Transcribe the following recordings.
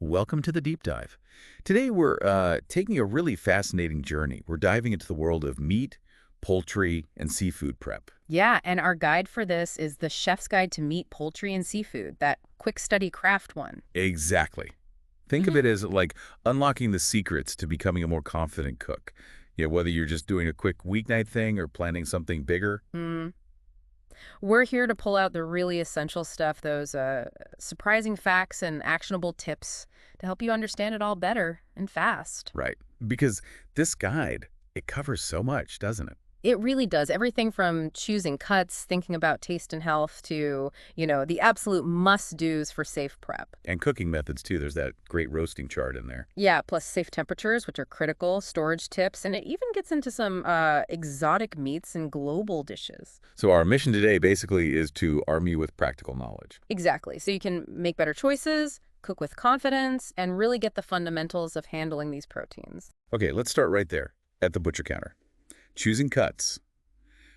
Welcome to the deep dive. Today we're taking a really fascinating journey. We're diving into the world of meat, poultry, and seafood prep. Yeah, and our guide for this is the Chef's Guide to Meat, Poultry, and Seafood, that QuickStudy craft one. Exactly. Think of hmm it as like unlocking the secrets to becoming a more confident cook. Whether you're just doing a quick weeknight thing or planning something bigger. Mm. We're here to pull out the really essential stuff, those surprising facts and actionable tips to help you understand it all better and fast. Right. Because this guide, it covers so much, doesn't it? It really does. Everything from choosing cuts, thinking about taste and health to, the absolute must-dos for safe prep. And cooking methods too. There's that great roasting chart in there. Yeah, plus safe temperatures, which are critical, storage tips, and it even gets into some exotic meats and global dishes. So our mission today basically is to arm you with practical knowledge. Exactly. So you can make better choices, cook with confidence, and really get the fundamentals of handling these proteins. Okay, let's start right there at the butcher counter. Choosing cuts.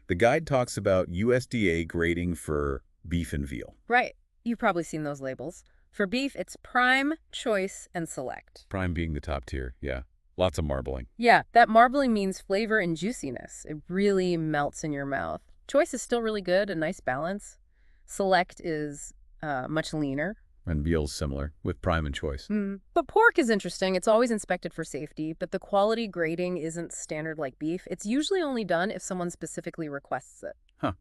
The guide talks about USDA grading for beef and veal. Right. You've probably seen those labels. For beef, it's prime, choice, and select. Prime being the top tier, yeah. Lots of marbling. Yeah, that marbling means flavor and juiciness. It really melts in your mouth. Choice is still really good, a nice balance. Select is much leaner. And veal's similar, with prime and choice. But pork is interesting. It's always inspected for safety, but the quality grading isn't standard like beef. It's usually only done if someone specifically requests it. Huh.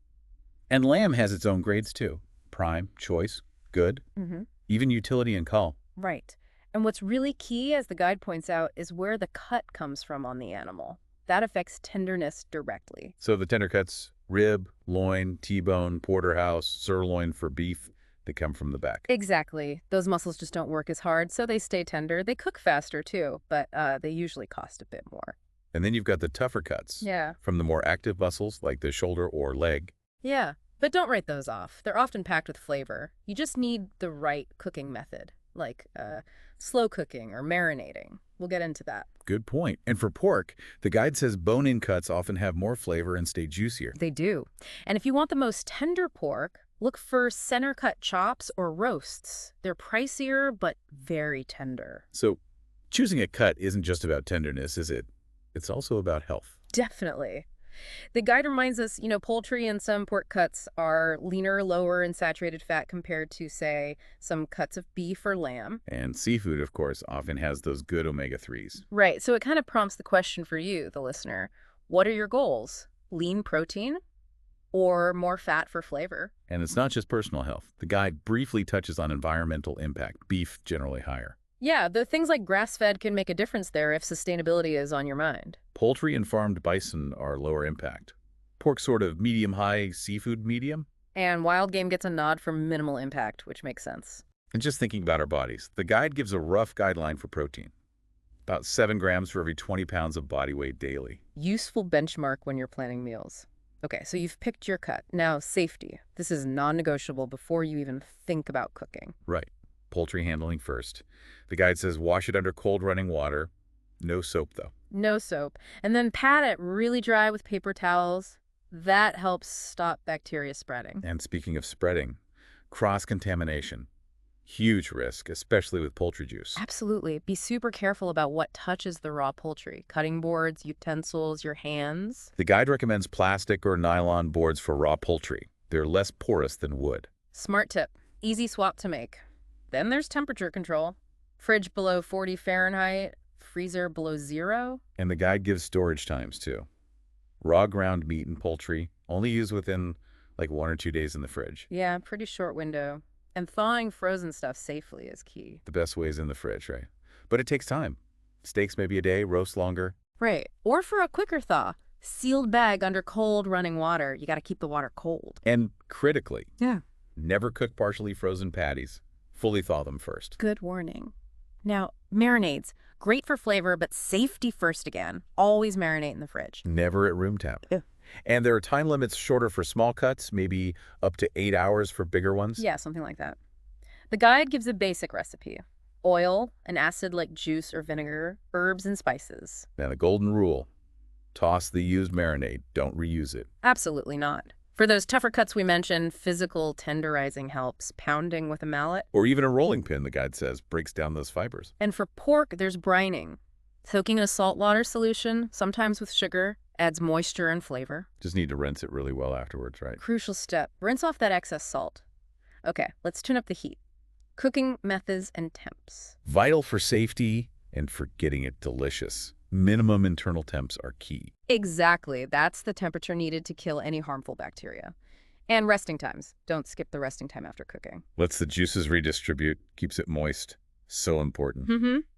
And lamb has its own grades too. Prime, choice, good, hmm even utility and cull. Right. And what's really key, as the guide points out, is where the cut comes from on the animal. That affects tenderness directly. So the tender cuts, rib, loin, T-bone, porterhouse, sirloin for beef, they come from the back. Exactly. Those muscles just don't work as hard, so they stay tender. They cook faster, too, but they usually cost a bit more. And then you've got the tougher cuts Yeah. from the more active muscles like the shoulder or leg. Yeah. But don't write those off. They're often packed with flavor. You just need the right cooking method, like slow cooking or marinating. We'll get into that. Good point. And for pork, the guide says bone-in cuts often have more flavor and stay juicier. They do. And if you want the most tender pork, look for center cut chops or roasts. They're pricier, but very tender. So choosing a cut isn't just about tenderness, is it? It's also about health. Definitely. The guide reminds us, poultry and some pork cuts are leaner, lower in saturated fat compared to, say, some cuts of beef or lamb. And seafood, of course, often has those good omega-3s. Right. So it kind of prompts the question for you, the listener. What are your goals? Lean protein or more fat for flavor? And it's not just personal health. The guide briefly touches on environmental impact, beef generally higher. Yeah, the things like grass-fed can make a difference there if sustainability is on your mind. Poultry and farmed bison are lower impact. Pork sort of medium-high, seafood medium. And wild game gets a nod for minimal impact, which makes sense. And just thinking about our bodies, the guide gives a rough guideline for protein. About 7 grams for every 20 pounds of body weight daily. Useful benchmark when you're planning meals. Okay, so you've picked your cut. Now, safety. This is non-negotiable before you even think about cooking. Right. Poultry handling first. The guide says wash it under cold running water. No soap, though. No soap. And then pat it really dry with paper towels. That helps stop bacteria spreading. And speaking of spreading, cross-contamination. Huge risk, especially with poultry juice. Absolutely. Be super careful about what touches the raw poultry. Cutting boards, utensils, your hands. The guide recommends plastic or nylon boards for raw poultry. They're less porous than wood. Smart tip. Easy swap to make. Then there's temperature control. Fridge below 40 Fahrenheit, freezer below 0. And the guide gives storage times, too. Raw ground meat and poultry only use within like 1 or 2 days in the fridge. Yeah, pretty short window. And thawing frozen stuff safely is key. The best way is in the fridge, right? But it takes time. Steaks maybe a day, roast longer. Right. Or for a quicker thaw, sealed bag under cold running water. You got to keep the water cold. And critically, Yeah. never cook partially frozen patties. Fully thaw them first. Good warning. Now, marinades. Great for flavor, but safety first again. Always marinate in the fridge. Never at room temp. Yeah. And there are time limits shorter for small cuts, maybe up to 8 hours for bigger ones. Yeah, something like that. The guide gives a basic recipe. Oil, an acid like juice or vinegar, herbs and spices. Now the golden rule, toss the used marinade, don't reuse it. Absolutely not. For those tougher cuts we mentioned, physical tenderizing helps, pounding with a mallet. Or even a rolling pin, the guide says, breaks down those fibers. And for pork, there's brining. Soaking in a saltwater solution, sometimes with sugar, adds moisture and flavor. Just need to rinse it really well afterwards, right? Crucial step, rinse off that excess salt. Okay, let's tune up the heat. Cooking methods and temps. Vital for safety and for getting it delicious. Minimum internal temps are key. Exactly. That's the temperature needed to kill any harmful bacteria. And resting times. Don't skip the resting time after cooking. Lets the juices redistribute, keeps it moist. So important.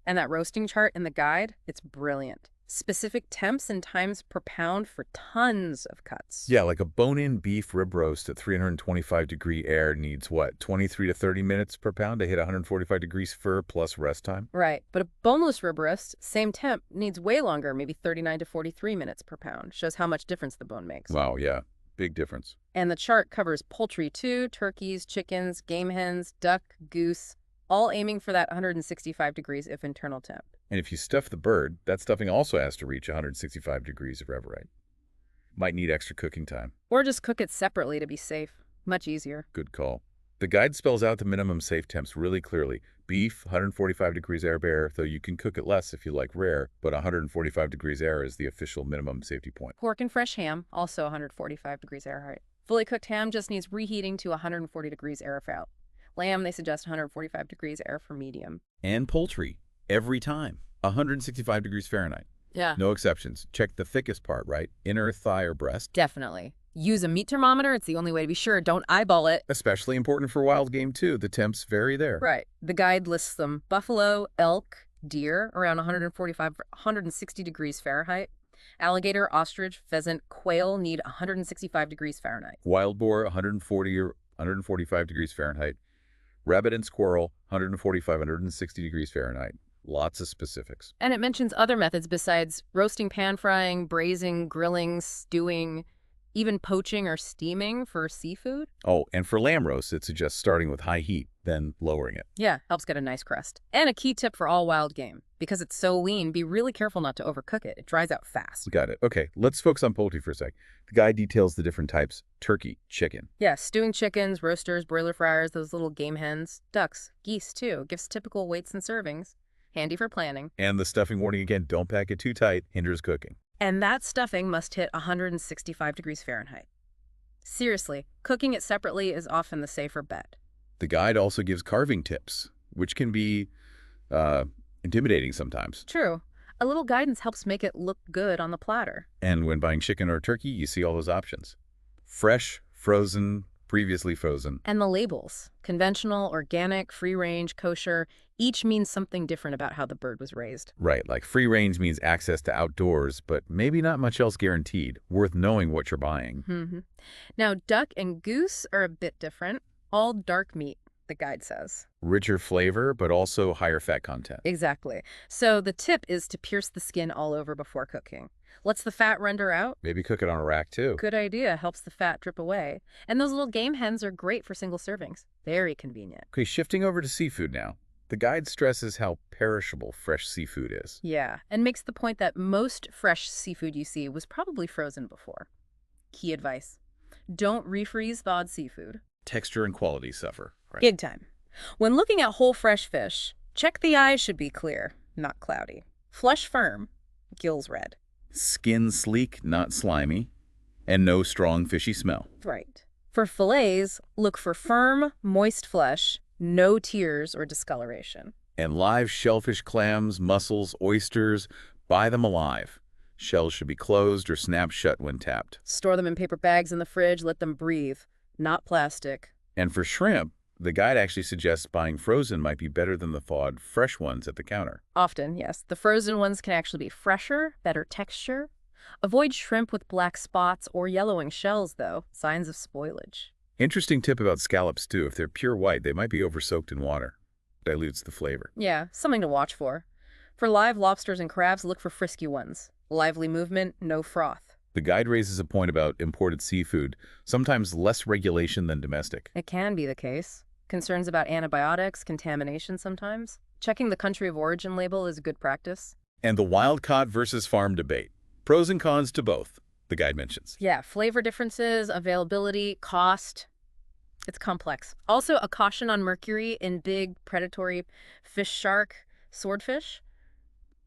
And that roasting chart in the guide, it's brilliant. Specific temps and times per pound for tons of cuts. Yeah, like a bone-in beef rib roast at 325-degree air needs, what, 23 to 30 minutes per pound to hit 145 degrees fir plus rest time? Right. But a boneless rib roast, same temp, needs way longer, maybe 39 to 43 minutes per pound. Shows how much difference the bone makes. Wow, yeah. Big difference. And the chart covers poultry too, turkeys, chickens, game hens, duck, goose, all aiming for that 165 degrees if internal temp. And if you stuff the bird, that stuffing also has to reach 165 degrees if ever right. Might need extra cooking time. Or just cook it separately to be safe. Much easier. Good call. The guide spells out the minimum safe temps really clearly. Beef, 145 degrees air bare, though you can cook it less if you like rare, but 145 degrees air is the official minimum safety point. Pork and fresh ham, also 145 degrees Fahrenheit. Fully cooked ham just needs reheating to 140 degrees air for out. Lamb, they suggest 145 degrees air for medium. And poultry, every time, 165 degrees Fahrenheit. Yeah. No exceptions. Check the thickest part, right? Inner thigh or breast. Definitely. Use a meat thermometer. It's the only way to be sure. Don't eyeball it. Especially important for wild game, too. The temps vary there. Right. The guide lists them. Buffalo, elk, deer, around 145, 160 degrees Fahrenheit. Alligator, ostrich, pheasant, quail need 165 degrees Fahrenheit. Wild boar, 140 or 145 degrees Fahrenheit. Rabbit and squirrel, 145, 160 degrees Fahrenheit. Lots of specifics. And it mentions other methods besides roasting, pan frying, braising, grilling, stewing, even poaching or steaming for seafood. Oh, and for lamb roast, it suggests starting with high heat, then lowering it. Yeah, helps get a nice crust. And a key tip for all wild game. Because it's so lean, be really careful not to overcook it. It dries out fast. Got it. Okay, let's focus on poultry for a sec. The guide details the different types. Turkey, chicken. Yeah, stewing chickens, roasters, broiler fryers, those little game hens, ducks, geese too. Gives typical weights and servings. Handy for planning. And the stuffing warning again, don't pack it too tight, hinders cooking. And that stuffing must hit 165 degrees Fahrenheit. Seriously, cooking it separately is often the safer bet. The guide also gives carving tips, which can be intimidating sometimes. True. A little guidance helps make it look good on the platter. And when buying chicken or turkey, you see all those options. Fresh, frozen, previously frozen. And the labels. Conventional, organic, free-range, kosher, each means something different about how the bird was raised. Right, like free range means access to outdoors, but maybe not much else guaranteed. Worth knowing what you're buying. Now, duck and goose are a bit different. All dark meat, the guide says. Richer flavor, but also higher fat content. Exactly. So the tip is to pierce the skin all over before cooking. Lets the fat render out. Maybe cook it on a rack, too. Good idea. Helps the fat drip away. And those little game hens are great for single servings. Very convenient. Okay, shifting over to seafood now. The guide stresses how perishable fresh seafood is. Yeah, and makes the point that most fresh seafood you see was probably frozen before. Key advice. Don't refreeze thawed seafood. Texture and quality suffer. Right. Big time. When looking at whole fresh fish, check the eyes should be clear, not cloudy. Flesh firm, gills red. Skin sleek, not slimy, and no strong fishy smell. Right. For fillets, look for firm, moist flesh, no tears or discoloration. And live shellfish, clams, mussels, oysters, buy them alive. Shells should be closed or snapped shut when tapped. Store them in paper bags in the fridge, let them breathe, not plastic. And for shrimp, the guide actually suggests buying frozen might be better than the thawed, fresh ones at the counter. Often, yes. The frozen ones can actually be fresher, better texture. Avoid shrimp with black spots or yellowing shells, though, signs of spoilage. Interesting tip about scallops, too. If they're pure white, they might be over-soaked in water. Dilutes the flavor. Yeah, something to watch for. For live lobsters and crabs, look for frisky ones. Lively movement, no froth. The guide raises a point about imported seafood, sometimes less regulation than domestic. It can be the case. Concerns about antibiotics, contamination sometimes. Checking the country of origin label is a good practice. And the wild-caught versus farm debate. Pros and cons to both. the guide mentions. Yeah, flavor differences, availability, cost. It's complex. Also, a caution on mercury in big predatory fish, shark, swordfish.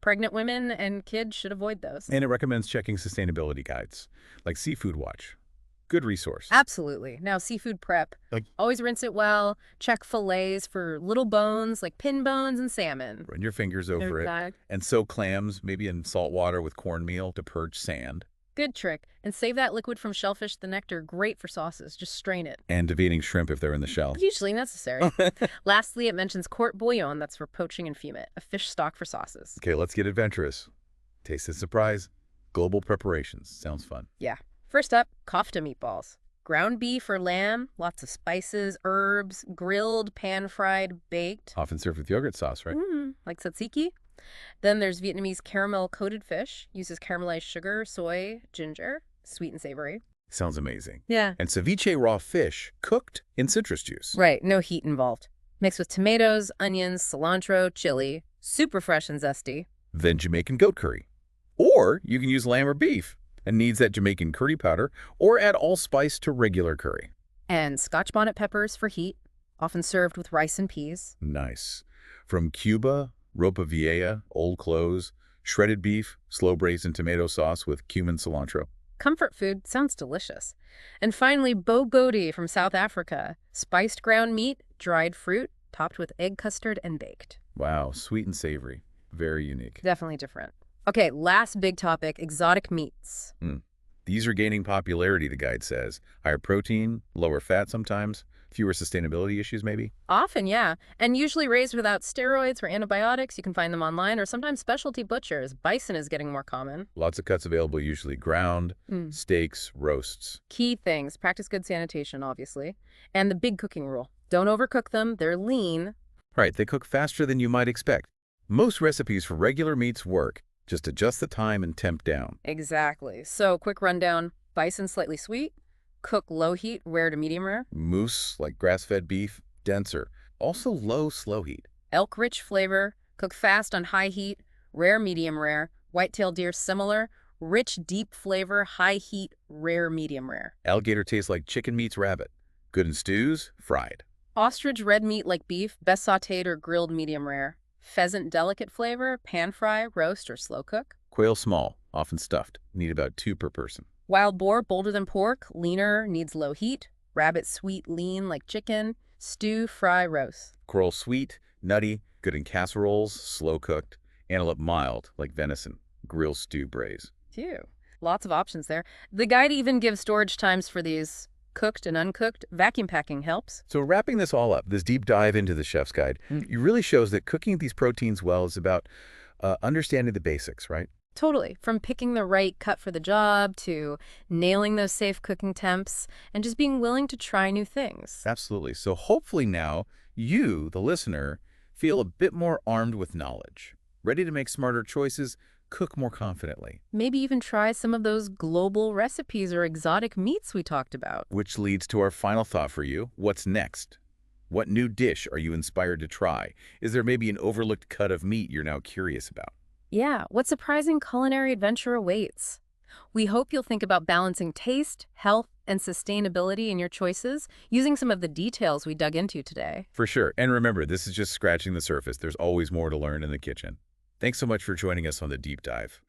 Pregnant women and kids should avoid those. And it recommends checking sustainability guides, like Seafood Watch. Good resource. Absolutely. Now, seafood prep. Like, Always rinse it well. Check fillets for little bones like pin bones and salmon. run your fingers over it. Exact. And soak clams, maybe in salt water with cornmeal to purge sand. Good trick. And save that liquid from shellfish, the nectar. Great for sauces. Just strain it. And debating shrimp if they're in the shell. Usually necessary. Lastly, it mentions court bouillon. That's for poaching and fumet, a fish stock for sauces. Okay, let's get adventurous. Taste and surprise. Global preparations. Sounds fun. Yeah. First up, kofta meatballs. Ground beef or lamb, lots of spices, herbs, grilled, pan-fried, baked. Often served with yogurt sauce, right? Like tzatziki. Then there's Vietnamese caramel-coated fish. Uses caramelized sugar, soy, ginger, sweet and savory. Sounds amazing. Yeah. And ceviche raw fish cooked in citrus juice. Right, no heat involved. Mixed with tomatoes, onions, cilantro, chili. Super fresh and zesty. Then Jamaican goat curry. Or you can use lamb or beef and needs that Jamaican curry powder, or add allspice to regular curry. And Scotch bonnet peppers for heat, often served with rice and peas. Nice. From Cuba, ropa vieja, old clothes, shredded beef, slow braised in tomato sauce with cumin cilantro. Comfort food sounds delicious. And finally, bogodi from South Africa. Spiced ground meat, dried fruit, topped with egg custard and baked. Wow, sweet and savory. Very unique. Definitely different. Okay, last big topic, exotic meats. These are gaining popularity, the guide says. Higher protein, lower fat sometimes, fewer sustainability issues maybe. Often, yeah. And usually raised without steroids or antibiotics. You can find them online or sometimes specialty butchers. Bison is getting more common. Lots of cuts available, usually ground, steaks, roasts. Key things, practice good sanitation, obviously. And the big cooking rule. Don't overcook them. They're lean. Right, they cook faster than you might expect. Most recipes for regular meats work. Just adjust the time and temp down. Exactly. So, quick rundown. Bison slightly sweet. Cook low heat, rare to medium rare. Moose, like grass-fed beef, denser. Also low, slow heat. Elk rich flavor. Cook fast on high heat, rare medium rare. White-tailed deer similar. Rich deep flavor, high heat, rare medium rare. Alligator tastes like chicken meets rabbit. Good in stews, fried. Ostrich red meat like beef, best sautéed or grilled medium rare. Pheasant delicate flavor, pan fry, roast, or slow cook. Quail small, often stuffed. Need about 2 per person. Wild boar, bolder than pork, leaner, needs low heat. Rabbit sweet, lean like chicken. Stew, fry, roast. Coral sweet, nutty, good in casseroles, slow cooked. Antelope mild, like venison. Grill, stew, braise. Phew. Lots of options there. The guide even gives storage times for these. Cooked and uncooked. Vacuum packing helps. So wrapping this all up, this deep dive into the chef's guide, it really shows that cooking these proteins well is about understanding the basics, right? Totally. From picking the right cut for the job to nailing those safe cooking temps and just being willing to try new things. Absolutely. So hopefully now you, the listener, feel a bit more armed with knowledge, ready to make smarter choices, cook more confidently. Maybe even try some of those global recipes or exotic meats we talked about. Which leads to our final thought for you. What's next? What new dish are you inspired to try? Is there maybe an overlooked cut of meat you're now curious about? Yeah, what surprising culinary adventure awaits? We hope you'll think about balancing taste, health, and sustainability in your choices using some of the details we dug into today. For sure. And remember, this is just scratching the surface. There's always more to learn in the kitchen. Thanks so much for joining us on the deep dive.